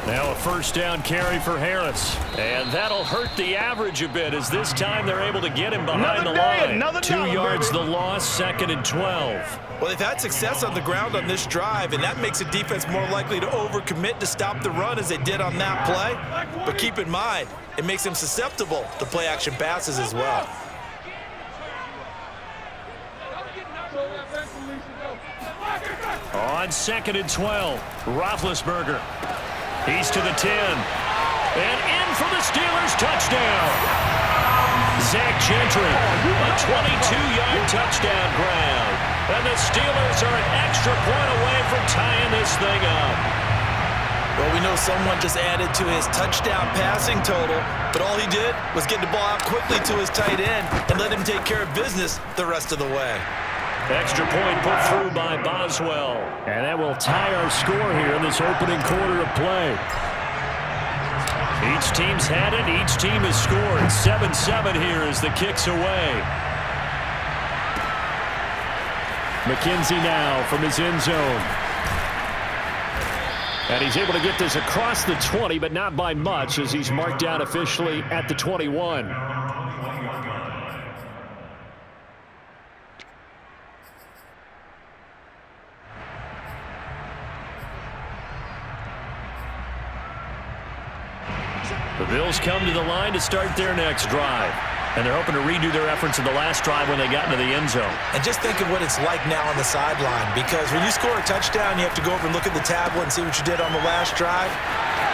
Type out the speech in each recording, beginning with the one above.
Now a first down carry for Harris. And that'll hurt the average a bit as this time they're able to get him behind the line. 2 yards the loss, 2nd and 12. Well, they've had success on the ground on this drive, and that makes a defense more likely to overcommit to stop the run as they did on that play. But keep in mind, it makes them susceptible to play-action passes as well. On 2nd and 12, Roethlisberger. He's to the 10. And in for the Steelers touchdown. Zach Gentry, a 22-yard touchdown grab. And the Steelers are an extra point away from tying this thing up. Well, we know someone just added to his touchdown passing total, but all he did was get the ball out quickly to his tight end and let him take care of business the rest of the way. Extra point put through by Boswell. And that will tie our score here in this opening quarter of play. Each team's had it. Each team has scored. 7-7 here as the kick's away. McKenzie now from his end zone. And he's able to get this across the 20, but not by much as he's marked down officially at the 21. The Bills come to the line to start their next drive. And they're hoping to redo their efforts in the last drive when they got into the end zone. And just think of what it's like now on the sideline, because when you score a touchdown, you have to go over and look at the tablet and see what you did on the last drive.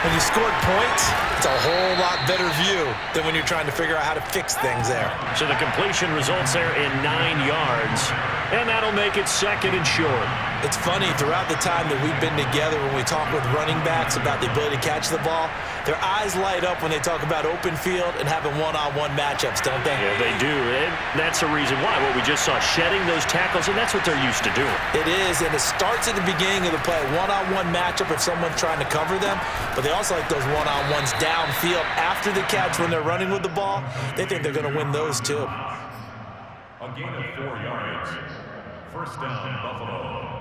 When you scored points, it's a whole lot better view than when you're trying to figure out how to fix things there. So the completion results there in 9 yards, and that'll make it 2nd and short. It's funny, throughout the time that we've been together, when we talk with running backs about the ability to catch the ball, their eyes light up when they talk about open field and having one-on-one matchups, don't they? Yeah, they do. And that's the reason why. What we just saw, shedding those tackles, and that's what they're used to doing. It is, and it starts at the beginning of the play. One-on-one matchup if someone's trying to cover them, but they also like those one-on-ones downfield after the catch when they're running with the ball. They think they're going to win those too. A gain of 4 yards. First down, Buffalo.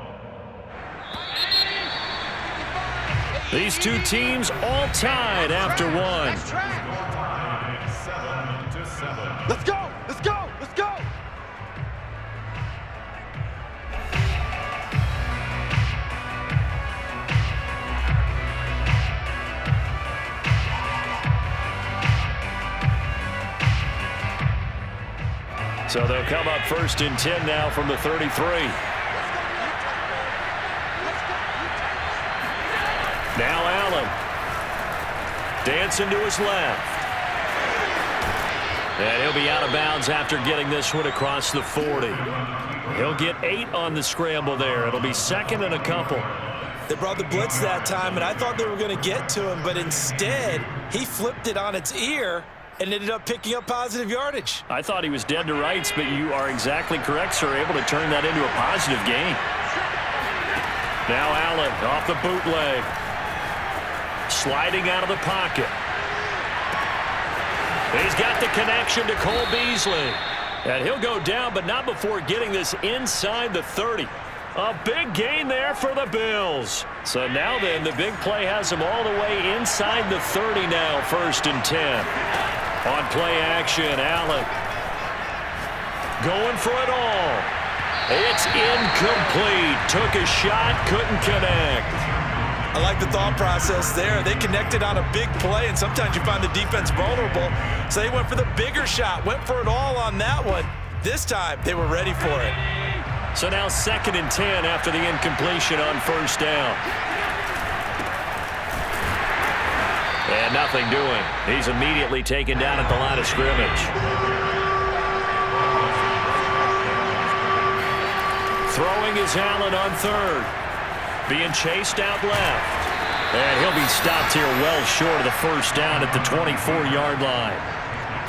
These two teams all tied after one. 7-7. Let's go! Let's go! Let's go! So they'll come up 1st and 10 now from the 33. Now Allen. Dancing to his left. And he'll be out of bounds after getting this one across the 40. He'll get 8 on the scramble there. It'll be 2nd and a couple. They brought the blitz that time, and I thought they were going to get to him, but instead, he flipped it on its ear and ended up picking up positive yardage. I thought he was dead to rights, but you are exactly correct, sir. Able to turn that into a positive gain. Now Allen off the bootleg. Sliding out of the pocket. He's got the connection to Cole Beasley. And he'll go down, but not before getting this inside the 30. A big gain there for the Bills. So now then, the big play has them all the way inside the 30 now, 1st and 10. On play action, Allen. Going for it all. It's incomplete. Took a shot, couldn't connect. I like the thought process there. They connected on a big play, and sometimes you find the defense vulnerable. So they went for the bigger shot, went for it all on that one. This time, they were ready for it. So now 2nd and 10 after the incompletion on 1st down. And nothing doing. He's immediately taken down at the line of scrimmage. Throwing is Allen on 3rd. Being chased out left. And he'll be stopped here well short of the 1st down at the 24-yard line.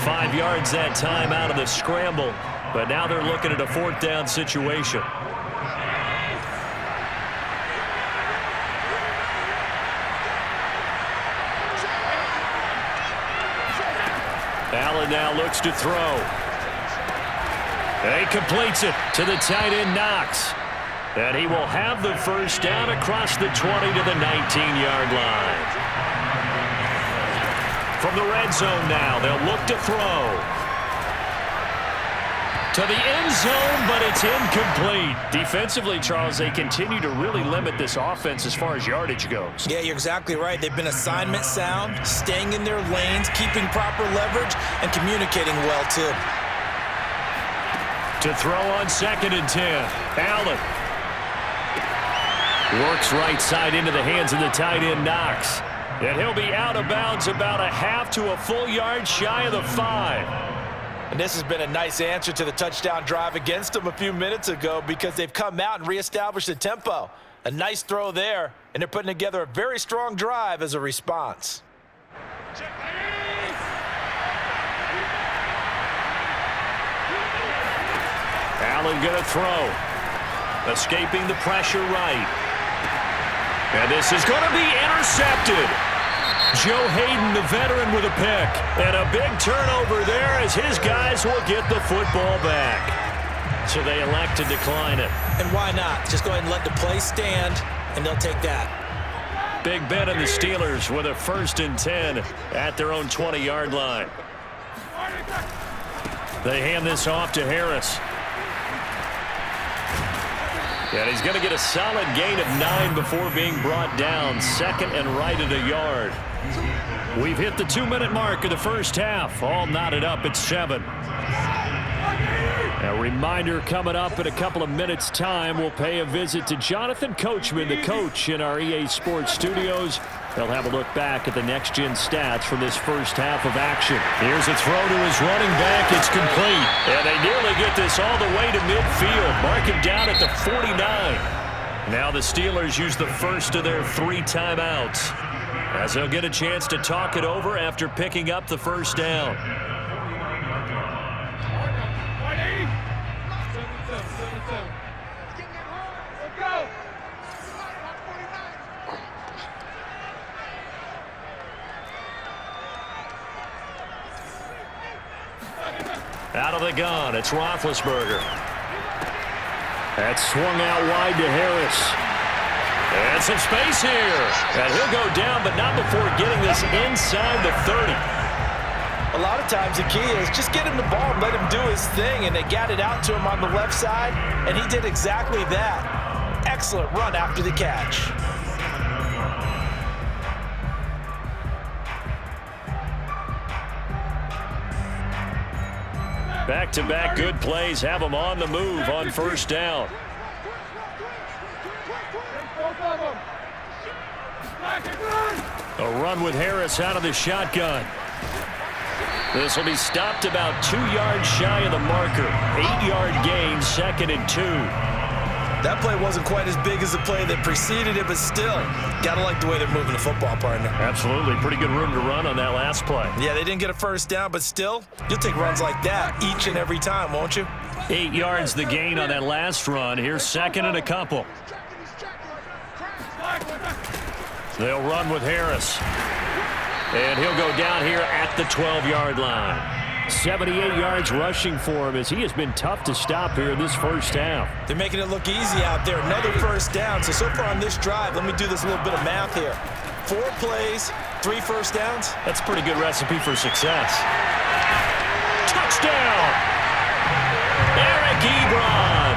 5 yards that time out of the scramble. But now they're looking at a 4th down situation. Allen now looks to throw. And he completes it to the tight end, Knox. And he will have the 1st down across the 20 to the 19-yard line. From the red zone now, they'll look to throw. To the end zone, but it's incomplete. Defensively, Charles, they continue to really limit this offense as far as yardage goes. Yeah, you're exactly right. They've been assignment sound, staying in their lanes, keeping proper leverage, and communicating well, too. To throw on 2nd and 10. Allen. Works right side into the hands of the tight end, Knox. And he'll be out of bounds about a half to a full yard shy of the 5. And this has been a nice answer to the touchdown drive against them a few minutes ago because they've come out and reestablished the tempo. A nice throw there, and they're putting together a very strong drive as a response. Allen going to throw. Escaping the pressure right. And this is going to be intercepted. Joe Hayden, the veteran, with a pick. And a big turnover there as his guys will get the football back. So they elect to decline it. And why not? Just go ahead and let the play stand, and they'll take that. Big Ben and the Steelers with a 1st and 10 at their own 20-yard line. They hand this off to Harris. And he's going to get a solid gain of 9 before being brought down. 2nd and right at a yard. We've hit the 2-minute mark of the first half. All knotted up at 7. A reminder coming up in a couple of minutes' time. We'll pay a visit to Jonathan Coachman, the coach in our EA Sports studios. They'll have a look back at the next-gen stats from this first half of action. Here's a throw to his running back. It's complete. And they nearly get this all the way to midfield. Mark him down at the 49. Now the Steelers use the first of their 3 timeouts, as they'll get a chance to talk it over after picking up the first down. Out of the gun, it's Roethlisberger. That's swung out wide to Harris. And some space here. And he'll go down, but not before getting this inside the 30. A lot of times the key is just get him the ball and let him do his thing, and they got it out to him on the left side, and he did exactly that. Excellent run after the catch. Back-to-back good plays have them on the move on first down. A run with Harris out of the shotgun. This will be stopped about 2 yards shy of the marker. 8-yard gain, 2nd and 2. That play wasn't quite as big as the play that preceded it, but still, got to like the way they're moving the football, partner. Absolutely. Pretty good room to run on that last play. Yeah, they didn't get a first down, but still, you'll take runs like that each and every time, won't you? 8 yards the gain on that last run. Here's 2nd and a couple. They'll run with Harris. And he'll go down here at the 12-yard line. 78 yards rushing for him as he has been tough to stop here in this first half. They're making it look easy out there. Another first down. So far on this drive, let me do this little bit of math here. 4 plays, 3 first downs. That's a pretty good recipe for success. Touchdown! Eric Ebron.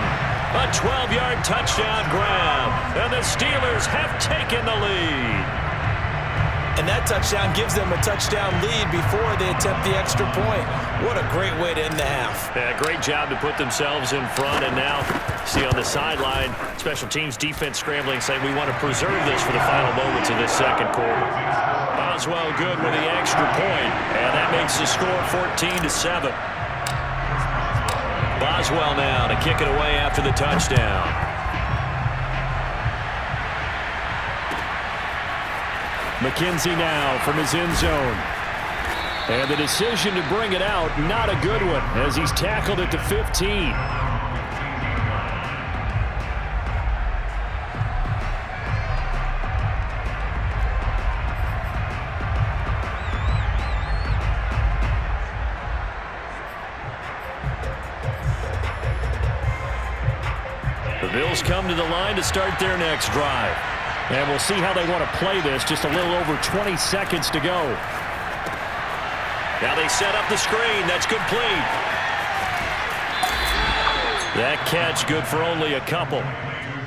A 12-yard touchdown grab. And the Steelers have taken the lead. And that touchdown gives them a touchdown lead before they attempt the extra point. What a great way to end the half. Yeah, great job to put themselves in front. And now, see on the sideline, special teams defense scrambling, saying we want to preserve this for the final moments of this second quarter. Boswell good with the extra point, and that makes the score 14-7. Boswell now to kick it away after the touchdown. McKenzie now from his end zone. And the decision to bring it out, not a good one, as he's tackled at the 15. The Bills come to the line to start their next drive. And we'll see how they want to play this. Just a little over 20 seconds to go. Now they set up the screen. That's complete. That catch good for only a couple.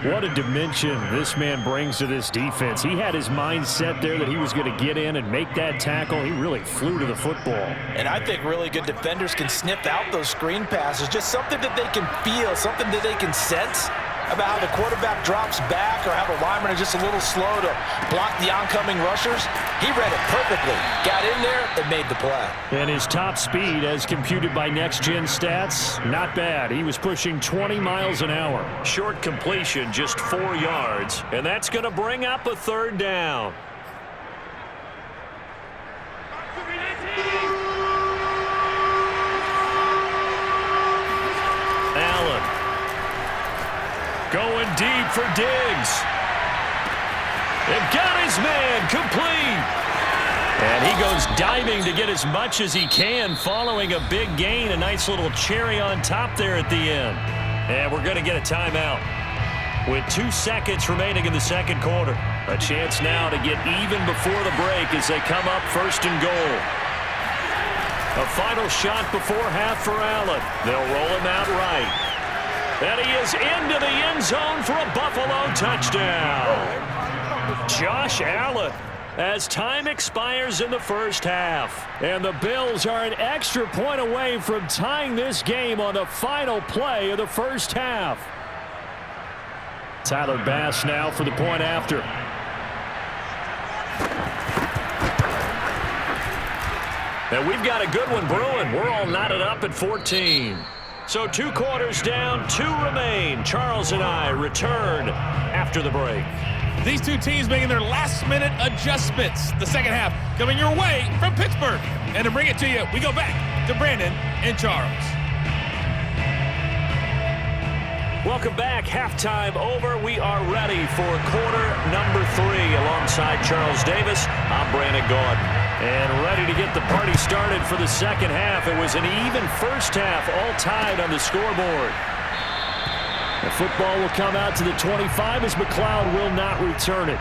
What a dimension this man brings to this defense. He had his mind set there that he was going to get in and make that tackle. He really flew to the football. And I think really good defenders can sniff out those screen passes. Just something that they can feel, something that they can sense about how the quarterback drops back or how the linemen are just a little slow to block the oncoming rushers. He read it perfectly, got in there, and made the play. And his top speed, as computed by Next Gen Stats, not bad. He was pushing 20 miles an hour. Short completion, just 4 yards, and that's going to bring up a third down. Allen going deep for Diggs. They've got his man complete. And he goes diving to get as much as he can following a big gain. A nice little cherry on top there at the end. And we're going to get a timeout with 2 seconds remaining in the second quarter. A chance now to get even before the break as they come up first and goal. A final shot before half for Allen. They'll roll him out right. And he is into the end zone for a Buffalo touchdown. Josh Allen, as time expires in the first half. And the Bills are an extra point away from tying this game on the final play of the first half. Tyler Bass now for the point after. And we've got a good one brewing. We're all knotted up at 14. So 2 quarters down, 2 remain. Charles and I return after the break. These two teams making their last-minute adjustments. The second half coming your way from Pittsburgh. And to bring it to you, we go back to Brandon and Charles. Welcome back. Halftime over. We are ready for quarter number 3 alongside Charles Davis. I'm Brandon Gaudin. And ready to get the party started for the second half. It was an even first half, all tied on the scoreboard. The football will come out to the 25 as McLeod will not return it.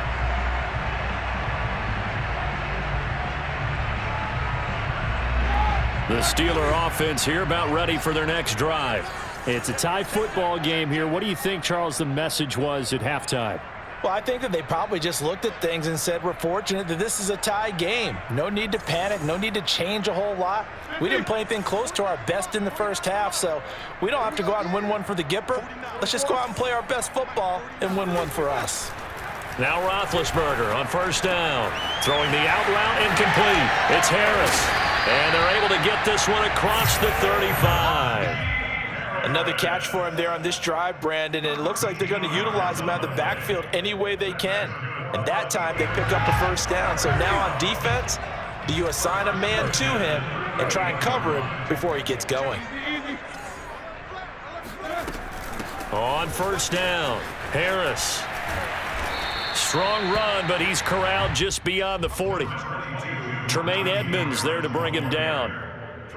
The Steeler offense here about ready for their next drive. It's a tie football game here. What do you think, Charles, the message was at halftime? Well, I think that they probably just looked at things and said, we're fortunate that this is a tie game. No need to panic, no need to change a whole lot. We didn't play anything close to our best in the first half, so we don't have to go out and win one for the Gipper. Let's just go out and play our best football and win one for us. Now Roethlisberger on first down. Throwing the out route incomplete. It's Harris. And they're able to get this one across the 35. Another catch for him there on this drive, Brandon, and it looks like they're going to utilize him out of the backfield any way they can. And that time they pick up the first down. So now on defense, do you assign a man to him and try and cover him before he gets going? On first down, Harris. Strong run, but he's corralled just beyond the 40. Tremaine Edmonds there to bring him down.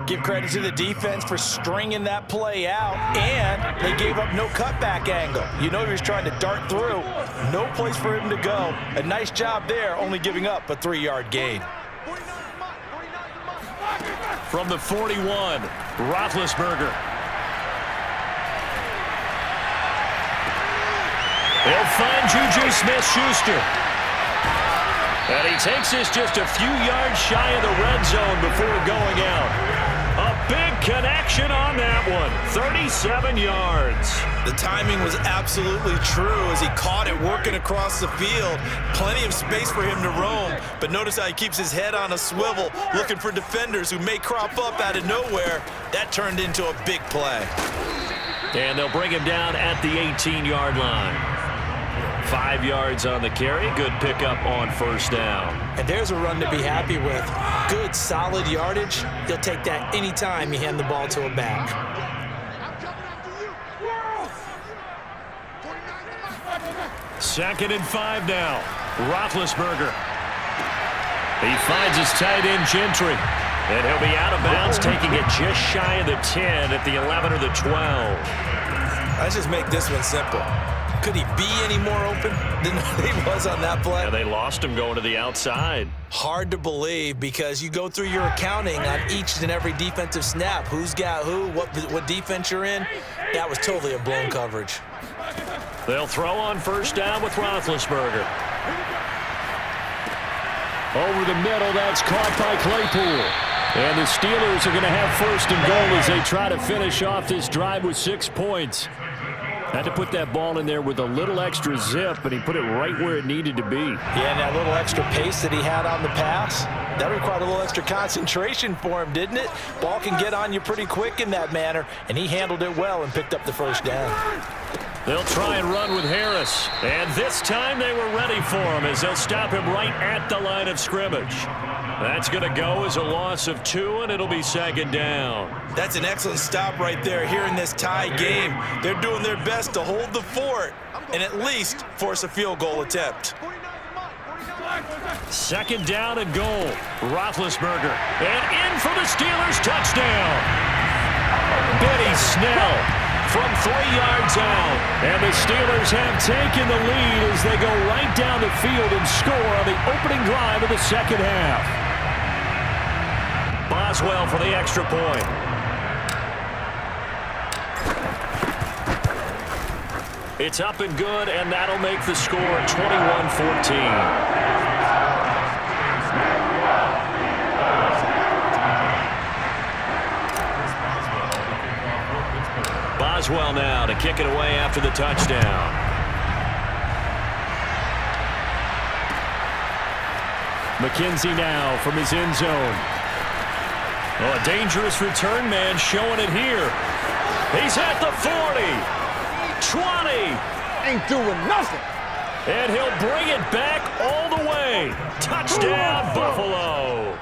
Give credit to the defense for stringing that play out, and they gave up no cutback angle. You know he was trying to dart through. No place for him to go. A nice job there, only giving up a 3-yard gain. From the 41, Roethlisberger. They'll find Juju Smith-Schuster. And he takes this just a few yards shy of the red zone before going out. A big connection on that one. 37 yards. The timing was absolutely true as he caught it working across the field. Plenty of space for him to roam. But notice how he keeps his head on a swivel, looking for defenders who may crop up out of nowhere. That turned into a big play. And they'll bring him down at the 18-yard line. 5 yards on the carry. Good pickup on first down. And there's a run to be happy with. Good, solid yardage. He'll take that anytime you hand the ball to a back. Second and 5 now. Roethlisberger. He finds his tight end, Gentry. And he'll be out of bounds, taking it just shy of the 10 at the 11 or the 12. Let's just make this one simple. Could he be any more open than he was on that play? Yeah, they lost him going to the outside. Hard to believe because you go through your accounting on each and every defensive snap. Who's got who, what defense you're in. That was totally a blown coverage. They'll throw on first down with Roethlisberger. Over the middle, that's caught by Claypool. And the Steelers are going to have first and goal as they try to finish off this drive with 6 points. Had to put that ball in there with a little extra zip, and he put it right where it needed to be. Yeah, and that little extra pace that he had on the pass, that required a little extra concentration for him, didn't it? Ball can get on you pretty quick in that manner, and he handled it well and picked up the first down. They'll try and run with Harris. And this time they were ready for him as they'll stop him right at the line of scrimmage. That's going to go as a loss of 2, and it'll be second down. That's an excellent stop right there here in this tie game. They're doing their best to hold the fort and at least force a field goal attempt. Second down and goal. Roethlisberger. And in for the Steelers touchdown. Benny Snell from 3 yards out. And the Steelers have taken the lead as they go right down the field and score on the opening drive of the second half. Boswell for the extra point. It's up and good, and that'll make the score 21-14. Boswell now to kick it away after the touchdown. McKenzie now from his end zone. Oh, a dangerous return man showing it here. He's at the 40, 20. Ain't doing nothing. And he'll bring it back all the way. Touchdown, Buffalo.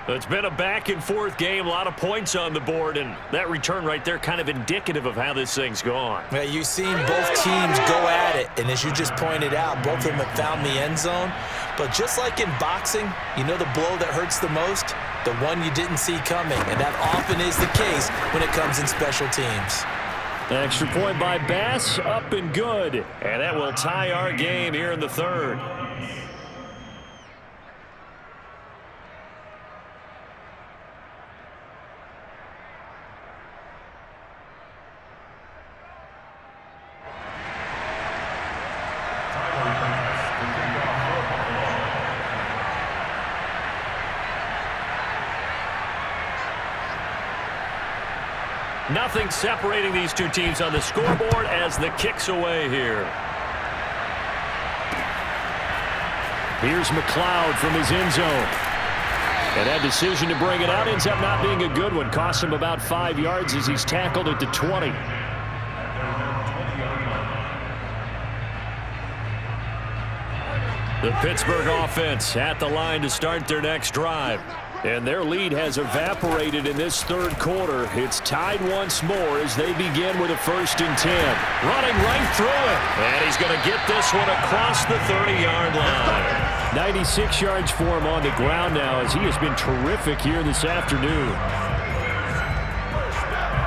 It's been a back-and-forth game, a lot of points on the board, and that return right there kind of indicative of how this thing's gone. Yeah, you've seen both teams go at it, and as you just pointed out, both of them have found the end zone. But just like in boxing, you know the blow that hurts the most? The one you didn't see coming, and that often is the case when it comes in special teams. Extra point by Bass, up and good. And that will tie our game here in the third. Nothing separating these two teams on the scoreboard as the kick's away here. Here's McLeod from his end zone. And that decision to bring it out ends up not being a good one. Cost him about 5 yards as he's tackled at the 20. The Pittsburgh offense at the line to start their next drive. And their lead has evaporated in this third quarter. It's tied once more as they begin with a 1st and 10. Running right through it. And he's going to get this one across the 30-yard line. 96 yards for him on the ground now as he has been terrific here this afternoon.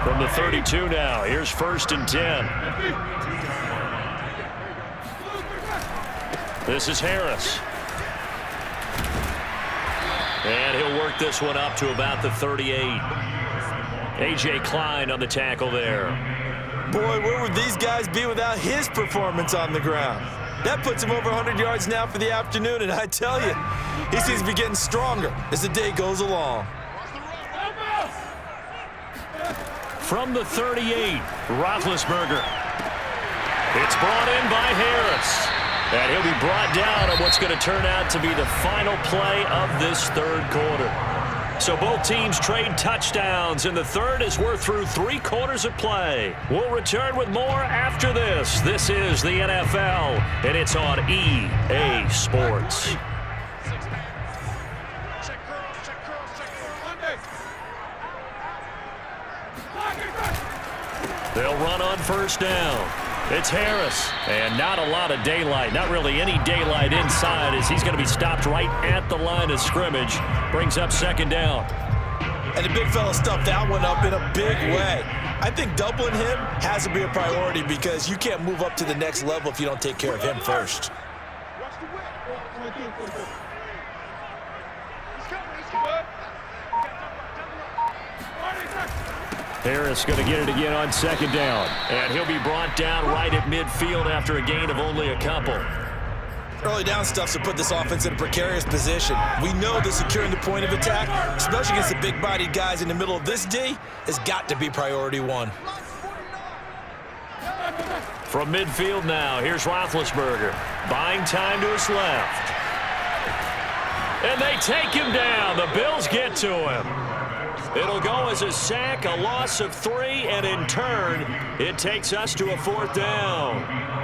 From the 32 now, here's 1st and 10. This is Harris. And he'll work this one up to about the 38. A.J. Klein on the tackle there. Boy, where would these guys be without his performance on the ground? That puts him over 100 yards now for the afternoon, and I tell you, he seems to be getting stronger as the day goes along. From the 38, Roethlisberger. It's brought in by Harris. And he'll be brought down on what's going to turn out to be the final play of this third quarter. So both teams trade touchdowns in the third as we're through 3 quarters of play. We'll return with more after this. This is the NFL, and it's on EA Sports. They'll run on first down. It's Harris, and not a lot of daylight, not really any daylight inside as he's going to be stopped right at the line of scrimmage. Brings up second down. And the big fella stuffed that one up in a big way. I think doubling him has to be a priority because you can't move up to the next level if you don't take care of him first. Harris going to get it again on second down. And he'll be brought down right at midfield after a gain of only a couple. Early down stuff to put this offense in a precarious position. We know that securing the point of attack, especially against the big-bodied guys in the middle of this D, has got to be priority one. From midfield now, here's Roethlisberger. Buying time to his left. And they take him down. The Bills get to him. It'll go as a sack, a loss of 3, and in turn, it takes us to a 4th down.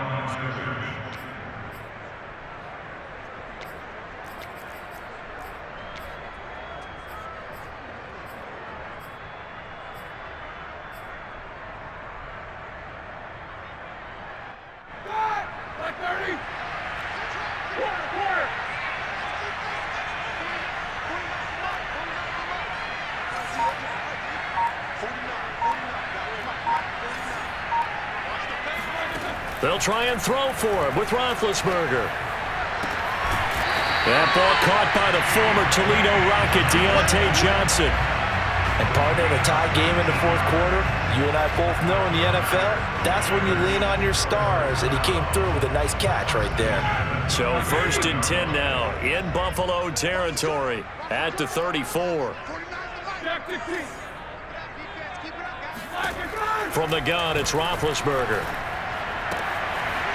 They'll try and throw for him with Roethlisberger. That ball caught by the former Toledo Rocket, Deontay Johnson. And partner, in a tie game in the fourth quarter, you and I both know in the NFL, that's when you lean on your stars, and he came through with a nice catch right there. So 1st and 10 now in Buffalo territory at the 34. From the gun, it's Roethlisberger.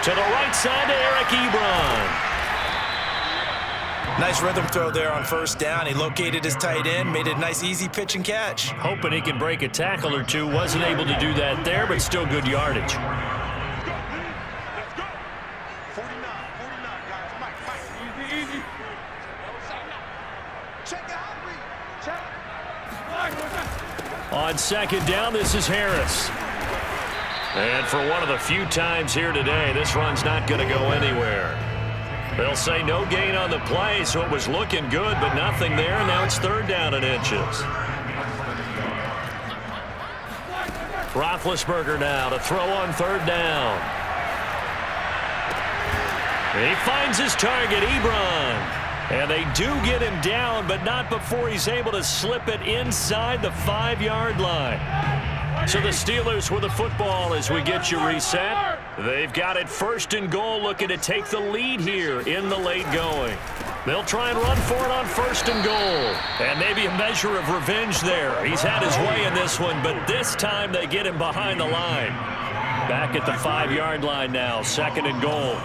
To the right side to Eric Ebron. Nice rhythm throw there on 1st down. He located his tight end, made it a nice easy pitch and catch. Hoping he can break a tackle or two. Wasn't able to do that there, but still good yardage. On 2nd down, this is Harris. And for one of the few times here today, this run's not going to go anywhere. They'll say no gain on the play, so it was looking good, but nothing there. Now it's 3rd down and inches. Roethlisberger now to throw on 3rd down. He finds his target, Ebron. And they do get him down, but not before he's able to slip it inside the 5-yard line. So the Steelers with the football as we get you reset. They've got it 1st and goal, looking to take the lead here in the late going. They'll try and run for it on 1st and goal. And maybe a measure of revenge there. He's had his way in this one, but this time they get him behind the line. Back at the 5-yard line now, 2nd and goal.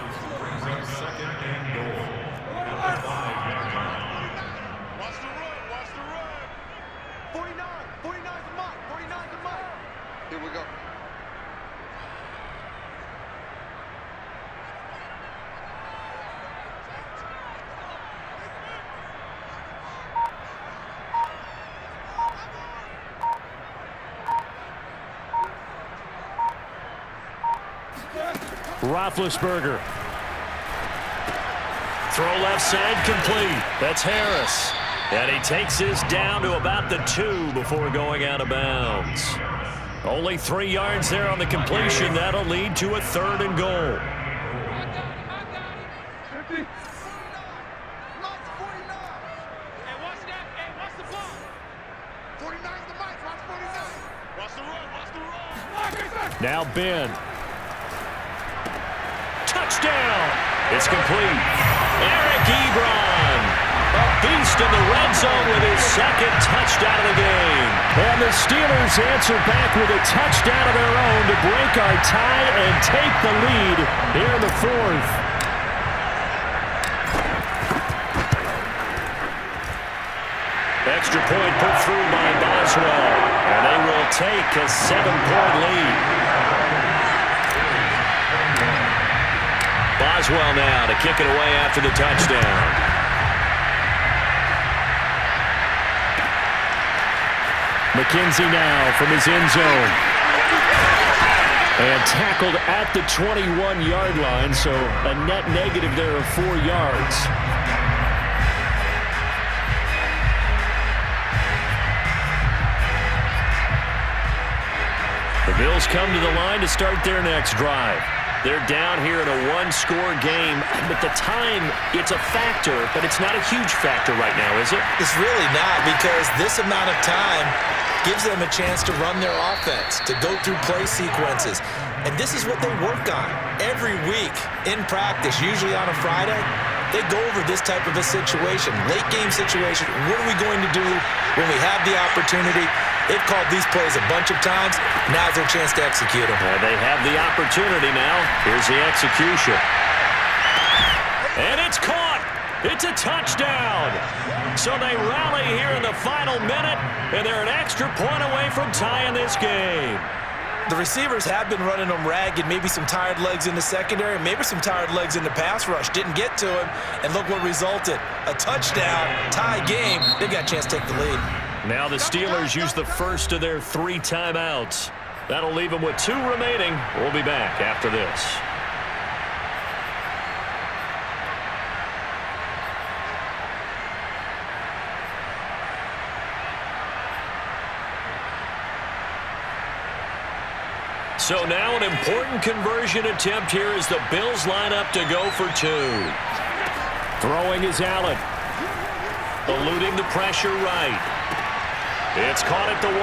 Roethlisberger. Throw left side complete. That's Harris. And he takes this down to about the 2 before going out of bounds. Only 3 yards there on the completion. That'll lead to a 3rd and goal. Now Ben. Touchdown. It's complete. Eric Ebron. A beast in the red zone with his 2nd touchdown of the game. And the Steelers answer back with a touchdown of their own to break our tie and take the lead here in the 4th. Extra point put through by Boswell. And they will take a 7-point lead. Boswell now to kick it away after the touchdown. McKenzie now from his end zone. And tackled at the 21-yard line, so a net negative there of 4 yards. Bills come to the line to start their next drive. They're down here in a one-score game. But the time, it's a factor, but it's not a huge factor right now, is it? It's really not, because this amount of time gives them a chance to run their offense, to go through play sequences. And this is what they work on every week in practice, usually on a Friday. They go over this type of a situation, late game situation. What are we going to do when we have the opportunity? They've called these plays a bunch of times. Now's their chance to execute them. They have the opportunity now. Here's the execution. And it's caught. It's a touchdown. So they rally here in the final minute, and they're an extra point away from tying this game. The receivers have been running them ragged, maybe some tired legs in the secondary, maybe some tired legs in the pass rush. Didn't get to him, and look what resulted. A touchdown, tie game. They've got a chance to take the lead. Now the Steelers use the first of their 3 timeouts. That'll leave them with 2 remaining. We'll be back after this. So now an important conversion attempt here as the Bills line up to go for 2. Throwing is Allen. Eluding the pressure right. It's caught at the 1.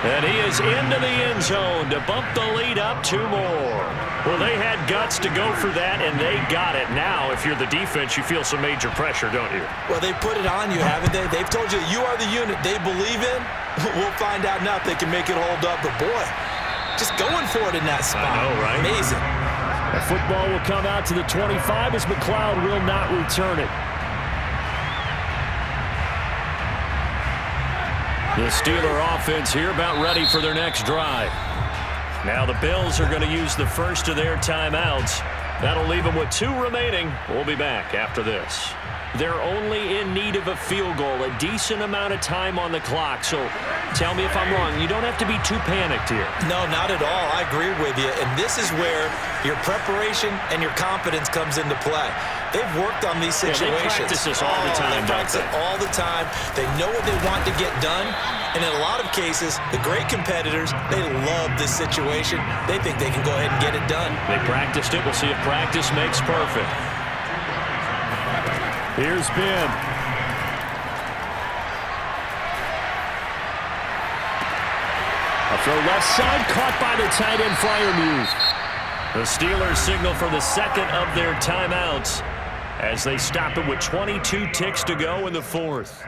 And he is into the end zone to bump the lead up 2 more. Well, they had guts to go for that, and they got it. Now, if you're the defense, you feel some major pressure, don't you? Well, they put it on you, haven't they? They've told you you are the unit they believe in. We'll find out now if they can make it hold up. But, boy, just going for it in that spot. I know, right? Amazing. The football will come out to the 25 as McLeod will not return it. The Steeler offense here about ready for their next drive. Now the Bills are going to use the first of their timeouts. That'll leave them with 2 remaining. We'll be back after this. They're only in need of a field goal, a decent amount of time on the clock. So tell me if I'm wrong. You don't have to be too panicked here. No, not at all. I agree with you. And this is where your preparation and your confidence comes into play. They've worked on these situations. They practice this all the time, They practice it all the time. They know what they want to get done. And in a lot of cases, the great competitors, they love this situation. They think they can go ahead and get it done. They practiced it. We'll see if practice makes perfect. Here's Ben. A throw left side, caught by the tight end Freiermuth. The Steelers signal for the second of their timeouts as they stop it with 22 ticks to go in the 4th.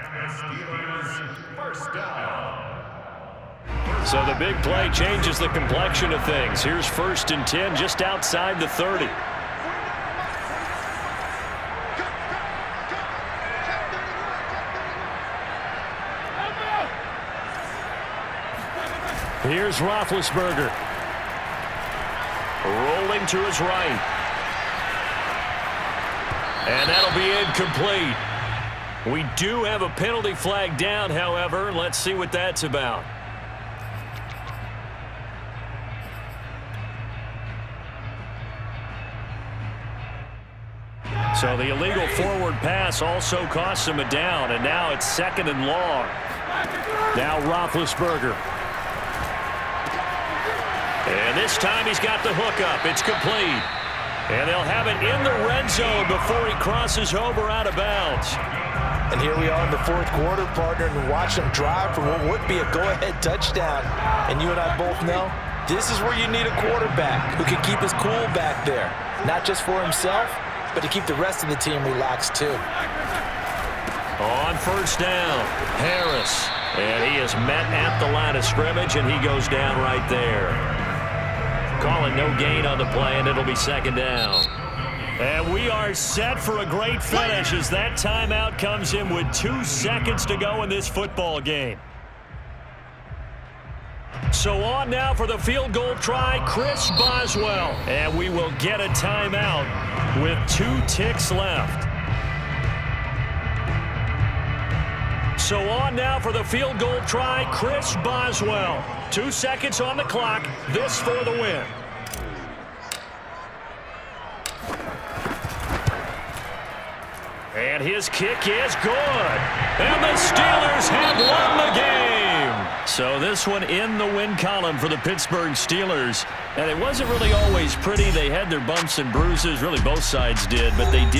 So the big play changes the complexion of things. Here's 1st and 10 just outside the 30. Here's Roethlisberger. Rolling to his right. And that'll be incomplete. We do have a penalty flag down, however. Let's see what that's about. So the illegal forward pass also costs him a down, and now it's 2nd and long. Now Roethlisberger. And this time he's got the hook up. It's complete. And they'll have it in the red zone before he crosses over out of bounds. And here we are in the 4th quarter, partner, and watch them drive for what would be a go-ahead touchdown. And you and I both know this is where you need a quarterback who can keep his cool back there. Not just for himself, but to keep the rest of the team relaxed too. On 1st down, Harris. And he is met at the line of scrimmage, and he goes down right there. Calling no gain on the play, and it'll be 2nd down. And we are set for a great finish as that timeout comes in with 2 seconds to go in this football game. So on now for the field goal try, Chris Boswell. And we will get a timeout with 2 ticks left. So on now for the field goal try, Chris Boswell. 2 seconds on the clock. This for the win. And his kick is good. And the Steelers have won the game. So this one in the win column for the Pittsburgh Steelers. And it wasn't really always pretty. They had their bumps and bruises. Really, both sides did. But they did